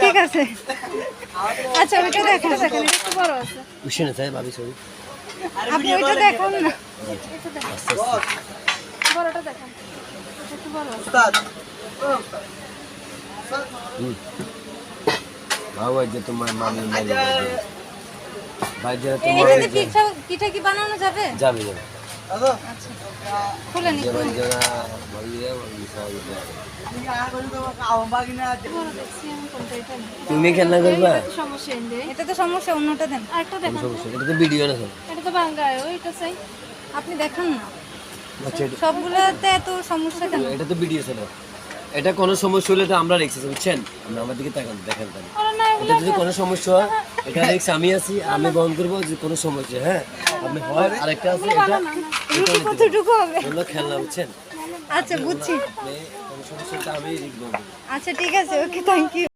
ঠিক আছে। আচ্ছা ওইটা দেখেন, দেখেন একটু বড় আছে। উঠে না তাই ভাবি সরি আপনি ওইটা দেখুন না, বড়টা দেখেন, একটু বড় আছে। বাবা যে তোমার মামি মামি ভাই যে এটাতে পিঠা কি বানানো যাবে? যাবে যাবে আচ্ছা খুলে নি, যেমন যারা ভাবিরা তুমি খেলনা করবা সমস্যা নেই, এটা তো সমস্যা, অন্যটা দেন, আরেকটা দেখান। সমস্যা এটা তো ভিডিও না স্যার এটা তো বাঙ্গায়, ওইটা চাই, আপনি দেখান না। আচ্ছা এটা সবগুলোতে এত সমস্যা কেন? এটা তো ভিডিও স্যার এটা কোনো সমস্যা হলে তো আমরা রেখেছি বুঝছেন আপনি আমার দিকে তাকান দেখেন তাহলে আরে না, এটা যদি কোনো সমস্যা হয় এটা রেখে আমি আছি আমি বন্ধ করবো যে কোনো সমস্যা হ্যাঁ আপনি হয় আরেকটা আছে এটা রুটি কতটুকু হবে? ওগুলো খেলনা বুঝছেন আচ্ছা বুঝছি, আপনি কোনো সমস্যা হলে আমি রেখে দেবো আচ্ছা ঠিক আছে, ওকে, থ্যাংক ইউ।